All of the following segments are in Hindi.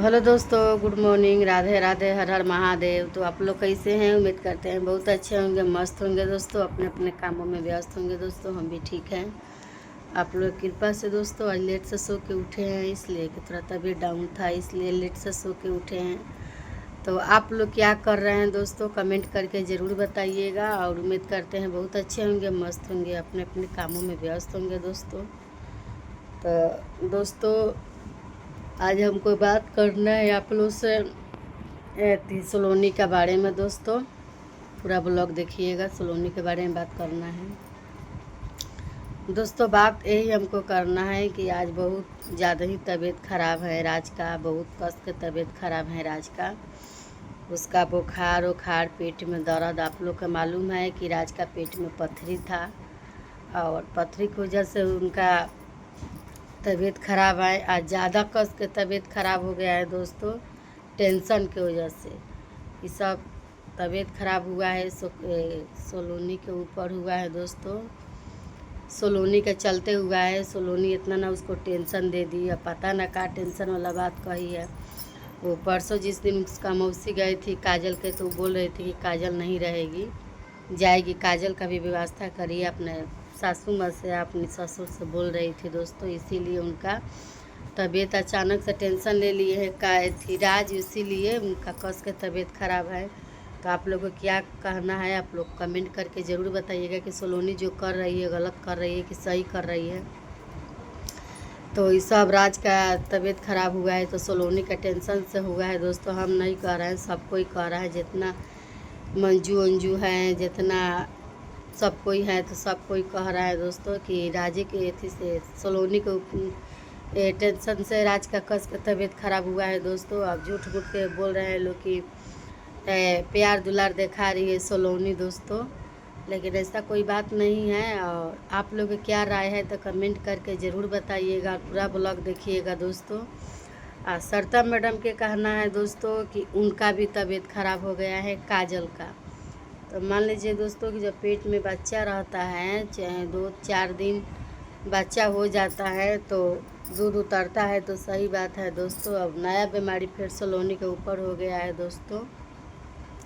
हेलो दोस्तों, गुड मॉर्निंग, राधे राधे, हर हर महादेव। तो आप लोग कैसे हैं? उम्मीद करते हैं बहुत अच्छे होंगे, मस्त होंगे दोस्तों, अपने अपने कामों में व्यस्त होंगे दोस्तों। हम भी ठीक हैं आप लोग की कृपा से दोस्तों। आज लेट से सो के उठे हैं, इसलिए कि थोड़ा तबीयत डाउन था, इसलिए लेट से सो के उठे हैं। तो आप लोग क्या कर रहे हैं दोस्तों, कमेंट करके ज़रूर बताइएगा। और उम्मीद करते हैं बहुत अच्छे होंगे, मस्त होंगे, अपने अपने कामों में व्यस्त होंगे दोस्तों। तो दोस्तों आज हमको बात करना है आप लोग से सलोनी के बारे में दोस्तों। पूरा ब्लॉग देखिएगा, सलोनी के बारे में बात करना है दोस्तों। बात यही हमको करना है कि आज बहुत ज़्यादा ही तबीयत ख़राब है राज का, बहुत कष्ट के तबीयत ख़राब है राज का। उसका बुखार उखार, पेट में दर्द। आप लोग को मालूम है कि राज का पेट में पथरी था, और पथरी की वजह से उनका तबीयत ख़राब है। आज ज़्यादा कष्ट के तबीयत ख़राब हो गया है दोस्तों, टेंशन की वजह से। ये सब तबीयत ख़राब हुआ है सोलोनी के ऊपर हुआ है दोस्तों। सोलोनी के चलते हुआ है। सोलोनी इतना ना उसको टेंशन दे दी, अब पता ना क्या टेंशन वाला बात कही है। वो परसों जिस दिन उसका मौसी गई थी काजल के, तो बोल रही थी कि काजल नहीं रहेगी, जाएगी। काजल का भी व्यवस्था करिए अपने सासू माँ से, अपनी ससुर से बोल रही थी दोस्तों। इसीलिए उनका तबीयत अचानक से टेंशन ले लिए है का थी राज, इसीलिए उनका कस के तबीयत ख़राब है। तो आप लोगों को क्या कहना है, आप लोग कमेंट करके ज़रूर बताइएगा कि सोलोनी जो कर रही है गलत कर रही है कि सही कर रही है। तो इस सब राज का तबीयत ख़राब हुआ है तो सोलोनी का टेंशन से हुआ है दोस्तों। हम नहीं कह रहे हैं, सब कोई कह रहा है, जितना मंजू अंजू है, जितना सब कोई है, तो सब कोई कह रहा है दोस्तों कि राजे के अथी से सोलोनी के टेंशन से राज का कस का तबीयत ख़राब हुआ है दोस्तों। अब झूठ मूठ के बोल रहे हैं लोग कि प्यार दुलार दिखा रही है सोलोनी दोस्तों, लेकिन ऐसा कोई बात नहीं है। और आप लोग की क्या राय है तो कमेंट करके ज़रूर बताइएगा, पूरा ब्लॉग देखिएगा दोस्तों। सरिता मैडम के कहना है दोस्तों कि उनका भी तबीयत ख़राब हो गया है, काजल का। तो मान लीजिए दोस्तों कि जब पेट में बच्चा रहता है, चाहे 2-4 दिन बच्चा हो जाता है तो दूध उतरता है, तो सही बात है दोस्तों। अब नया बीमारी फिर सोलोनी के ऊपर हो गया है दोस्तों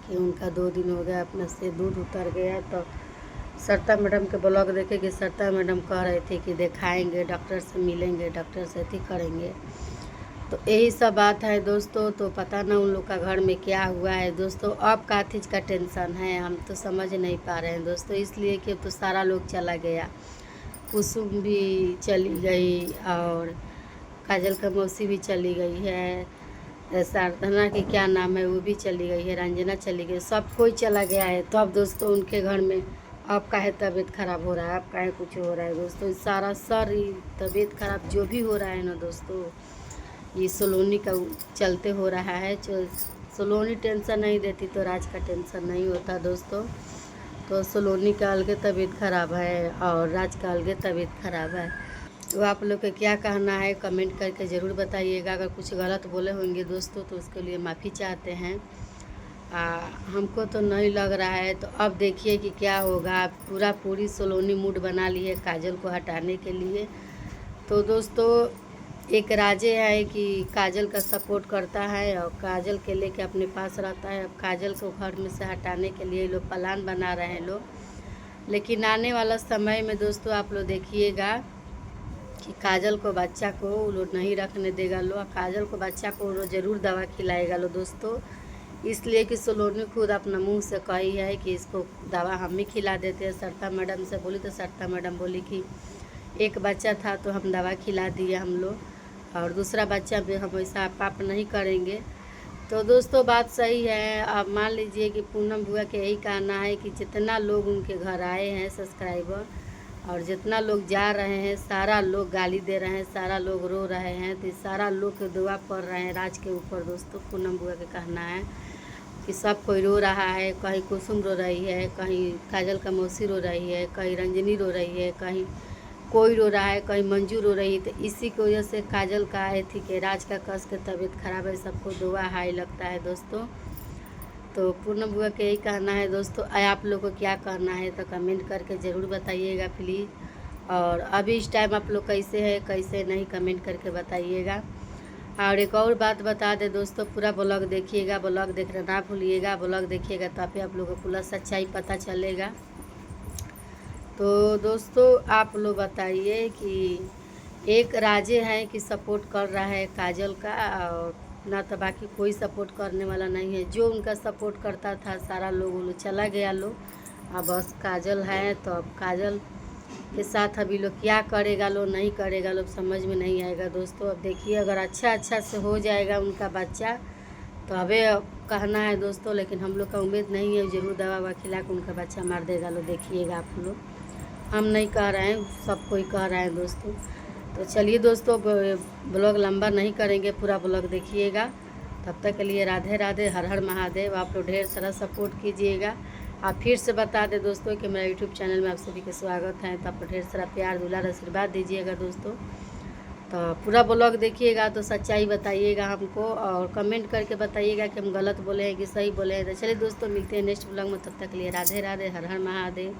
कि उनका 2 दिन हो गया अपने से दूध उतर गया। तो सरिता मैडम के ब्लॉग देखे कि सरिता मैडम कह रहे थे कि दिखाएंगे, डॉक्टर से मिलेंगे, डॉक्टर से अथी करेंगे। तो यही सब बात है दोस्तों। तो पता ना उन लोग का घर में क्या हुआ है दोस्तों। अब का चीज़ का टेंशन है हम तो समझ नहीं पा रहे हैं दोस्तों, इसलिए कि तो सारा लोग चला गया। कुसुम भी चली गई, और काजल का मौसी भी चली गई है, साधना की क्या नाम है वो भी चली गई है, रंजना चली गई, सब कोई चला गया है। तो अब दोस्तों उनके घर में अब काहे तबीयत ख़राब हो रहा है, अब काहे कुछ हो रहा है दोस्तों। सारा तबीयत ख़राब जो भी हो रहा है ना दोस्तों, ये सोलोनी का चलते हो रहा है। सोलोनी टेंशन नहीं देती तो राज का टेंशन नहीं होता दोस्तों। तो सोलोनी का अलगे तबीयत ख़राब है और राज का अलगे तबीयत ख़राब है। तो आप लोग का क्या कहना है कमेंट करके ज़रूर बताइएगा। अगर कुछ गलत बोले होंगे दोस्तों तो उसके लिए माफ़ी चाहते हैं। हमको तो नहीं लग रहा है। तो अब देखिए कि क्या होगा। पूरी सोलोनी मूड बना ली है काजल को हटाने के लिए। तो दोस्तों एक राजे है कि काजल का सपोर्ट करता है और काजल के लेके अपने पास रहता है। अब काजल को घर में से हटाने के लिए लोग प्लान बना रहे हैं लोग। लेकिन आने वाला समय में दोस्तों आप लोग देखिएगा कि काजल को बच्चा को वो लोग नहीं रखने देगा लो। काजल को बच्चा को वो ज़रूर दवा खिलाएगा लो दोस्तों। इसलिए कि सोलोनी खुद अपना मुंह से कही है कि इसको दवा हम ही खिला देते हैं। सरिता मैडम से बोली तो सरिता मैडम बोली कि एक बच्चा था तो हम दवा खिला दिए हम लोग, और दूसरा बच्चा भी हम ऐसा पाप नहीं करेंगे। तो दोस्तों बात सही है। अब मान लीजिए कि पूनम बुआ के यही कहना है कि जितना लोग उनके घर आए हैं सब्सक्राइबर, और जितना लोग जा रहे हैं, सारा लोग गाली दे रहे हैं, सारा लोग रो रहे हैं, तो सारा लोग के दुआ पड़ रहे हैं राज के ऊपर दोस्तों। पूनम बुआ के कहना है कि सब कोई रो रहा है, कहीं कुसुम रो रही है, कहीं काजल का मौसी रो रही है, कहीं रंजनी रो रही है, कहीं कोई रो रहा है, कहीं मंजू रो रही है। तो इसी की वजह से काजल का है थी कि राज का कस के तबीयत ख़राब है, सबको दुआ हाई लगता है दोस्तों। तो पूनम बुआ के यही कहना है दोस्तों। आप लोग को क्या कहना है तो कमेंट करके ज़रूर बताइएगा प्लीज़। और अभी इस टाइम आप लोग कैसे है कैसे नहीं कमेंट करके बताइएगा। और एक और बात बता दे दोस्तों, पूरा ब्लॉग देखिएगा, ब्लॉग देखना ना भूलिएगा, ब्लॉग देखिएगा तभी आप लोगों को पूरा सच्चाई पता चलेगा। तो दोस्तों आप लोग बताइए कि एक राजे हैं कि सपोर्ट कर रहा है काजल का, और ना तो बाकी कोई सपोर्ट करने वाला नहीं है। जो उनका सपोर्ट करता था सारा लोग चला गया लो, अब बस काजल है। तो अब काजल के साथ अभी लोग क्या करेगा लो नहीं करेगा लोग समझ में नहीं आएगा दोस्तों। अब देखिए अगर अच्छा से हो जाएगा उनका बच्चा तो अबे कहना है दोस्तों, लेकिन हम लोग का उम्मीद नहीं है, ज़रूर दवा ववा खिला के उनका बच्चा मार देगा लो, देखिएगा आप लोग। हम नहीं कह रहे हैं, सब कोई कह रहा है दोस्तों। तो चलिए दोस्तों, ब्लॉग लंबा नहीं करेंगे, पूरा ब्लॉग देखिएगा। तब तक के लिए राधे राधे, हर हर महादेव। आप लोग ढेर सारा सपोर्ट कीजिएगा। आप फिर से बता दें दोस्तों कि मेरा यूट्यूब चैनल में आप सभी का स्वागत है। तो आप ढेर सारा प्यार दुलार आशीर्वाद दीजिएगा दोस्तों। तो पूरा ब्लॉग देखिएगा तो सच्चाई बताइएगा हमको, और कमेंट करके बताइएगा कि हम गलत बोले हैं कि सही बोले हैं। तो चलिए दोस्तों, मिलते हैं नेक्स्ट ब्लॉग में, तब तक के लिए राधे राधे, हर हर महादेव।